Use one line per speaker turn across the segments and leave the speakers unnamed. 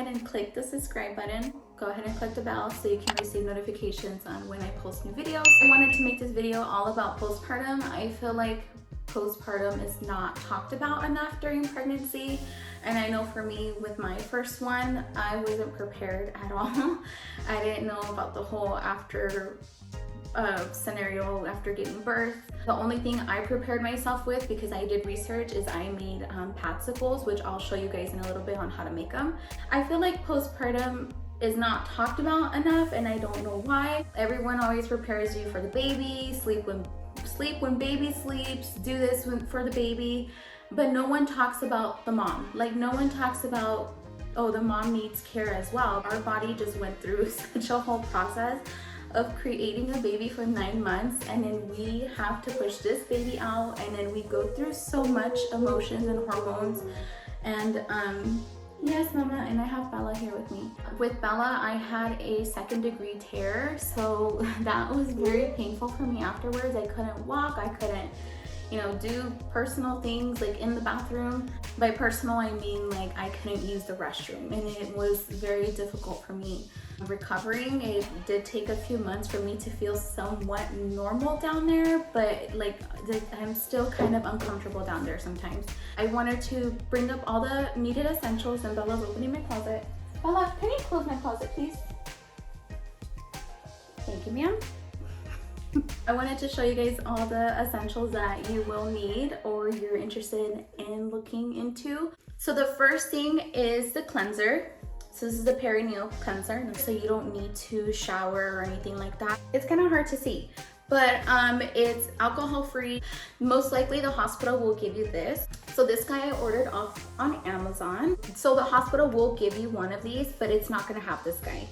and click the subscribe button. Go ahead and click the bell so you can receive notifications on when I post new videos. I wanted to make this video all about postpartum. I feel like postpartum is not talked about enough during pregnancy. And I know for me, with my first one, I wasn't prepared at all. I didn't know about the whole after scenario after giving birth. The only thing I prepared myself with, because I did research, is I made Padsicles, which I'll show you guys in a little bit on how to make them. I feel like postpartum is not talked about enough, and I don't know why. Everyone always prepares you for the baby, sleep when baby sleeps, do this for the baby, but no one talks about the mom. Like, no one talks about, oh, the mom needs care as well. Our body just went through such a whole process of creating a baby for 9 months, and then we have to push this baby out, and then we go through so much emotions and hormones. And yes, mama, and I have Bella here with me. With Bella, I had a 2nd-degree tear, so that was very painful for me afterwards. I couldn't walk, I couldn't, do personal things like in the bathroom. By personal, I mean like I couldn't use the restroom, and it was very difficult for me. Recovering, it did take a few months for me to feel somewhat normal down there, but like I'm still kind of uncomfortable down there sometimes. I wanted to bring up all the needed essentials, and Bella's opening my closet. Bella, can you close my closet, please? Thank you, ma'am. I wanted to show you guys all the essentials that you will need or you're interested in looking into. So the first thing is the cleanser. So this is the perineal cleanser, so you don't need to shower or anything like that. It's kind of hard to see, but it's alcohol free. Most likely the hospital will give you this. So this guy I ordered off on Amazon. So the hospital will give you one of these, but it's not gonna have this guy.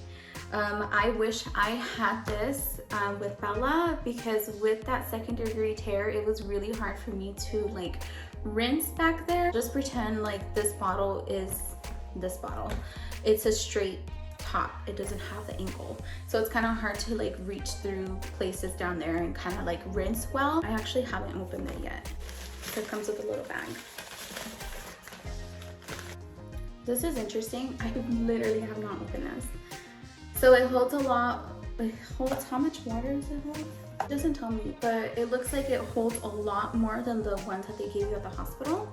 I wish I had this with Bella, because with that 2nd-degree tear, it was really hard for me to like rinse back there. Just pretend like this bottle is this bottle. It's a straight top, it doesn't have the angle, so it's kind of hard to like reach through places down there and kind of like rinse well. I actually haven't opened it yet. So it comes with a little bag. This is interesting. I literally have not opened this. So it holds a lot. It holds, how much water does it hold? It doesn't tell me, but it looks like it holds a lot more than the ones that they gave you at the hospital.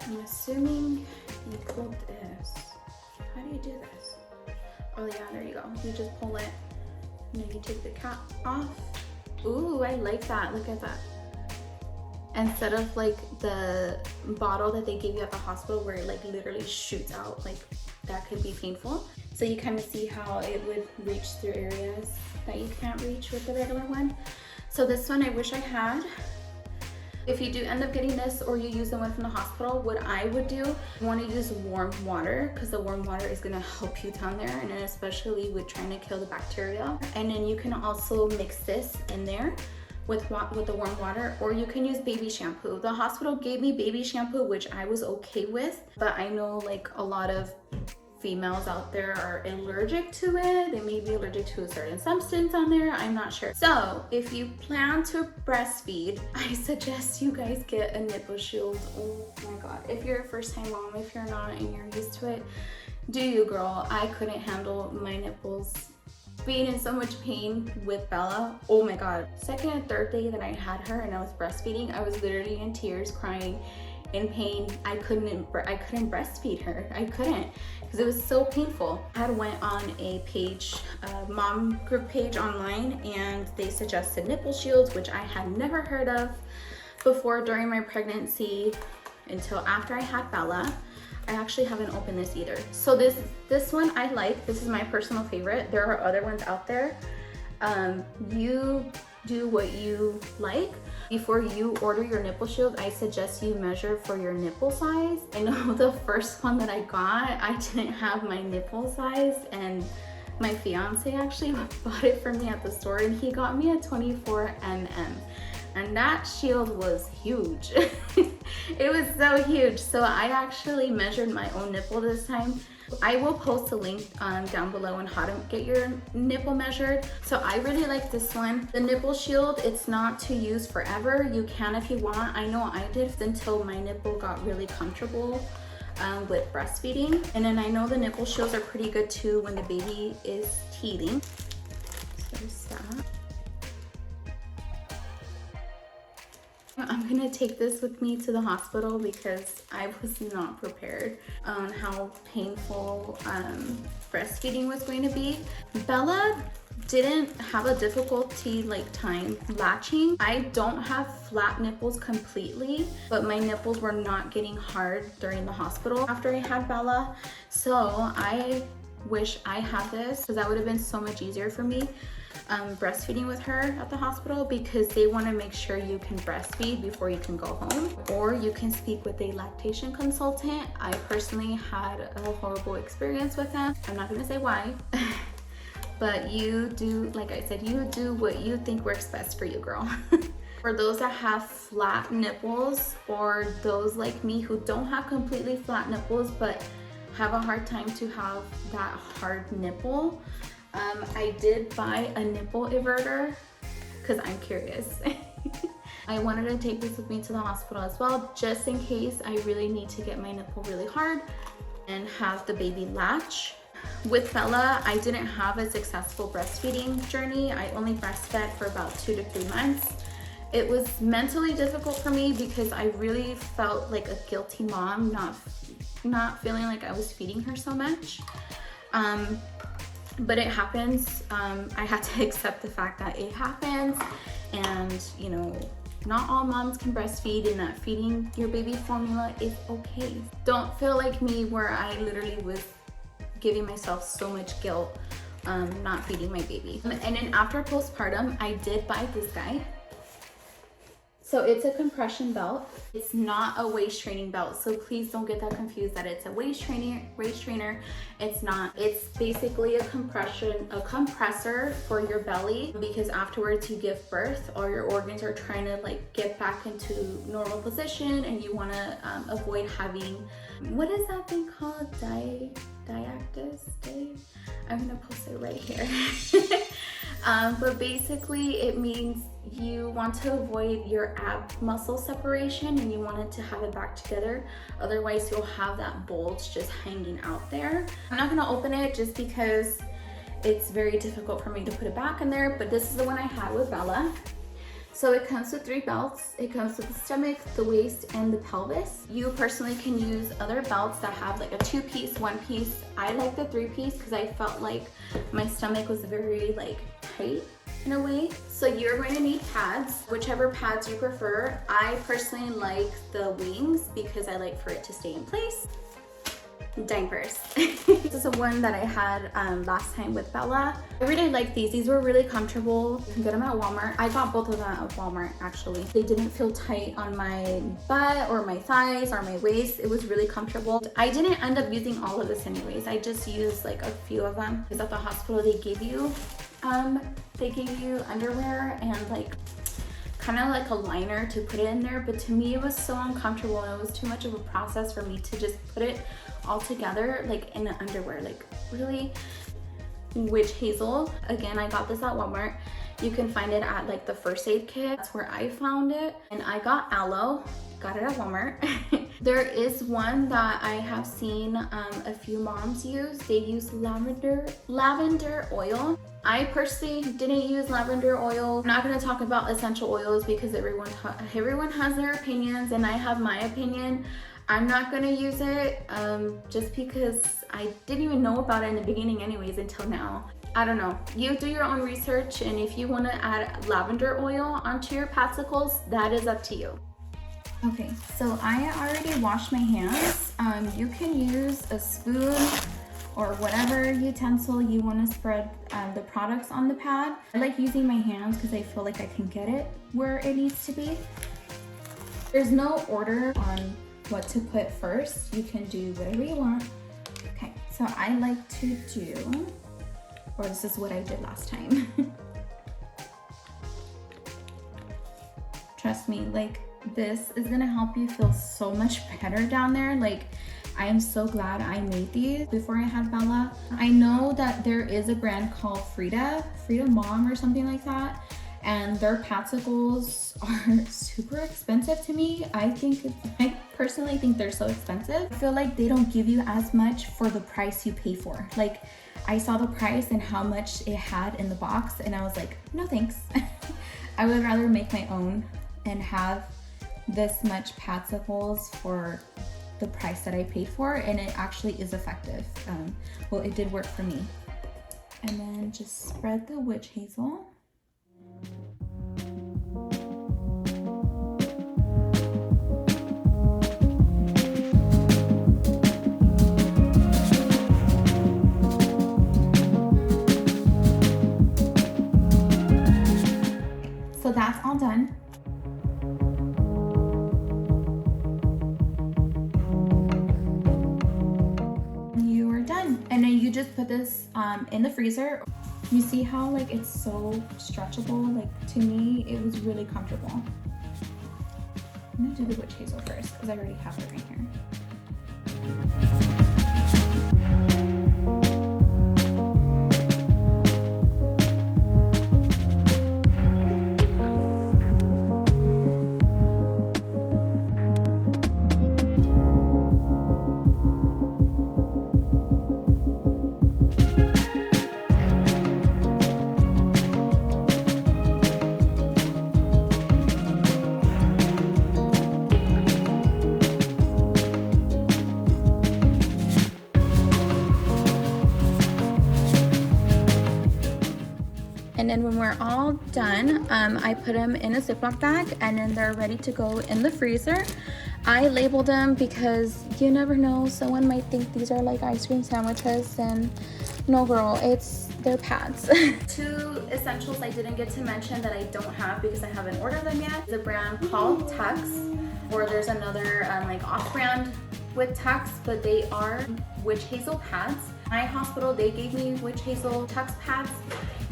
I'm assuming you pulled this. How do you do this? Oh yeah, there you go. You just pull it, and then you take the cap off. Ooh, I like that. Look at that. Instead of like the bottle that they gave you at the hospital where it like literally shoots out, like that could be painful. So you kind of see how it would reach through areas that you can't reach with the regular one. So this one I wish I had. If you do end up getting this, or you use the one from the hospital, what I would do, you want to use warm water, because the warm water is going to help you down there, and then especially with trying to kill the bacteria. And then you can also mix this in there with the warm water, or you can use baby shampoo. The hospital gave me baby shampoo, which I was okay with, but I know like a lot of females out there are allergic to it. They may be allergic to a certain substance on there, I'm not sure. So if you plan to breastfeed, I suggest you guys get a nipple shield. Oh my god, if you're a first-time mom, if you're not and you're used to it, do you, girl. I couldn't handle my nipples being in so much pain with Bella. Oh my god, 2nd and 3rd day that I had her and I was breastfeeding, I was literally in tears, crying in pain. I couldn't breastfeed her. I couldn't, because it was so painful. I went on a page, mom group page online, and they suggested nipple shields, which I had never heard of before during my pregnancy until after I had Bella. I actually haven't opened this either. So this one I like. This is my personal favorite. There are other ones out there. You do what you like. Before you order your nipple shield, I suggest you measure for your nipple size. I know the first one that I got, I didn't have my nipple size, and my fiance actually bought it for me at the store, and he got me a 24 mm. And that shield was huge. It was so huge. So I actually measured my own nipple this time. I will post a link down below on how to get your nipple measured. So I really like this one. The nipple shield, it's not to use forever. You can if you want. I know I did until my nipple got really comfortable. with breastfeeding. And then I know the nipple shields are pretty good too when the baby is teething. So there's that. I'm gonna take this with me to the hospital because I was not prepared on how painful breastfeeding was going to be. Bella didn't have a difficulty time latching. I don't have flat nipples completely, but my nipples were not getting hard during the hospital after I had Bella. So I wish I had this because that would have been so much easier for me breastfeeding with her at the hospital, because they want to make sure you can breastfeed before you can go home, or you can speak with a lactation consultant. I personally had a horrible experience with them. I'm not going to say why. But you do, like I said, you do what you think works best for you, girl. For those that have flat nipples, or those like me who don't have completely flat nipples but have a hard time to have that hard nipple, I did buy a nipple everter because I'm curious. I wanted to take this with me to the hospital as well, just in case I really need to get my nipple really hard and have the baby latch. With Bella, I didn't have a successful breastfeeding journey. I only breastfed for about 2 to 3 months. It was mentally difficult for me because I really felt like a guilty mom, not feeling like I was feeding her so much. But it happens. I had to accept the fact that it happens, and you know, not all moms can breastfeed, and that feeding your baby formula is okay. Don't feel like me where I literally was giving myself so much guilt not feeding my baby. And then after postpartum, I did buy this guy. So it's a compression belt. It's not a waist training belt, so please don't get that confused that it's a waist trainer. It's not. It's basically a compressor for your belly, because afterwards you give birth, all your organs are trying to get back into normal position, and you want to avoid having, what is that thing called? Diactus? I'm gonna post it right here. But basically it means you want to avoid your ab muscle separation, and you want it to have it back together. Otherwise you'll have that bulge just hanging out there. I'm not gonna open it just because it's very difficult for me to put it back in there, but this is the one I had with Bella. So it comes with 3 belts. It comes with the stomach, the waist, and the pelvis. You personally can use other belts that have a 2-piece, 1-piece. I like the 3-piece because I felt like my stomach was very tight in a way. So you're going to need pads, whichever pads you prefer. I personally like the wings because I like for it to stay in place. Diapers. This is the one that I had last time with Bella. I really like these. These were really comfortable. You can get them at Walmart. I got both of them at Walmart actually. They didn't feel tight on my butt or my thighs or my waist. It was really comfortable. I didn't end up using all of this anyways. I just used a few of them because at the hospital they give you underwear and kind of like a liner to put it in there, but to me it was so uncomfortable and it was too much of a process for me to just put it all together in the underwear. Really witch hazel. Again, I got this at Walmart. You can find it at the first aid kit. That's where I found it. And I got aloe. Got it at Walmart. There is one that I have seen a few moms use. They use lavender oil. I personally didn't use lavender oil. I'm not going to talk about essential oils because everyone has their opinions, and I have my opinion. I'm not going to use it just because I didn't even know about it in the beginning anyways until now. I don't know. You do your own research, and if you want to add lavender oil onto your Padsicles, that is up to you. Okay, so I already washed my hands. You can use a spoon or whatever utensil you want to spread the products on the pad. I like using my hands because I feel like I can get it where it needs to be. There's no order on what to put first. You can do whatever you want. Okay, so I like to do, or this is what I did last time. Trust me, this is gonna help you feel so much better down there. I am so glad I made these before I had Bella. I know that there is a brand called Frida Mom or something like that, and their Padsicles are super expensive to me. I personally think they're so expensive. I feel like they don't give you as much for the price you pay for. Like, I saw the price and how much it had in the box, and I was like, no thanks. I would rather make my own and have this much Padsicles for the price that I paid for, and it actually is effective. Well, it did work for me. And then just spread the witch hazel. So that's all done. You are done. And then you just put this in the freezer. You see how like it's so stretchable? Like, to me, it was really comfortable. I'm gonna do the witch hazel first because I already have it right here. And then when we're all done, I put them in a Ziploc bag, and then they're ready to go in the freezer. I labeled them because you never know, someone might think these are like ice cream sandwiches, and no girl, they're pads. 2 essentials I didn't get to mention that I don't have because I haven't ordered them yet. There's a brand called Tux, or there's another like off-brand with Tux, but they are witch hazel pads. My hospital, they gave me witch hazel Tux pads,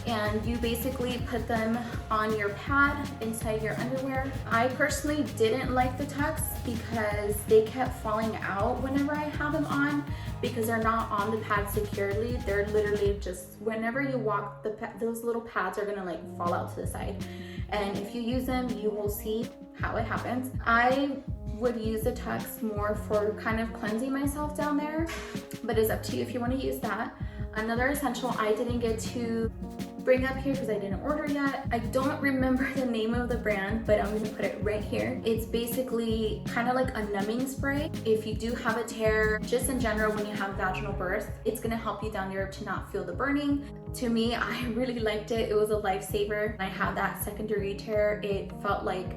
and you basically put them on your pad inside your underwear. I personally didn't like the Tux because they kept falling out whenever I have them on, because they're not on the pad securely. They're literally just, whenever you walk, those little pads are gonna like fall out to the side. And if you use them, you will see how it happens. I would use the Tux more for kind of cleansing myself down there, but it's up to you if you want to use that. Another essential I didn't get to bring up here because I didn't order yet. I don't remember the name of the brand, but I'm gonna put it right here. It's basically kind of like a numbing spray. If you do have a tear, just in general when you have vaginal birth, it's gonna help you down there to not feel the burning. To me, I really liked it. It was a lifesaver. I had that secondary tear. It felt like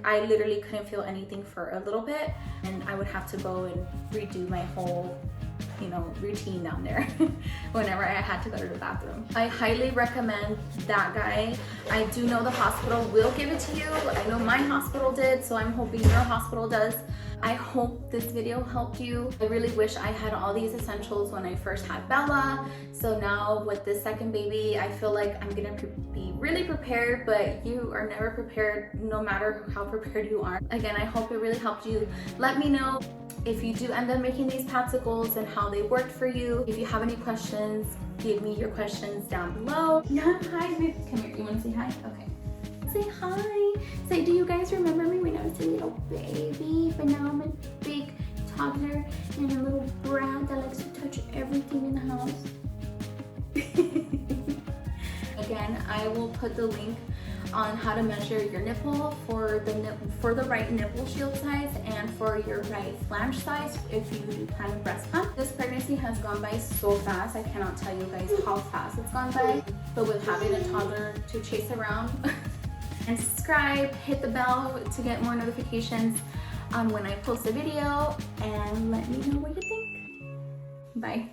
I literally couldn't feel anything for a little bit, and I would have to go and redo my whole routine down there whenever I had to go to the bathroom. I highly recommend that guy. I do know the hospital will give it to you. I know my hospital did, so I'm hoping your hospital does. I hope this video helped you. I really wish I had all these essentials when I first had Bella. So now with this second baby, I feel like I'm gonna be really prepared, but you are never prepared no matter how prepared you are. Again, I hope it really helped you. Let me know if you do end up making these Padsicles and how they worked for you. If you have any questions, give me your questions down below. Yeah, hi, come here, you wanna say hi? Okay. Say hi. Say, do you guys remember me when I was a little baby? But now I'm a big toddler and a little brat that likes to touch everything in the house. Again, I will put the link on how to measure your nipple for the right nipple shield size and for your right flange size if you do plan a breast pump. This pregnancy has gone by so fast. I cannot tell you guys how fast it's gone by. But with having a toddler to chase around, and subscribe, hit the bell to get more notifications when I post a video, and let me know what you think. Bye.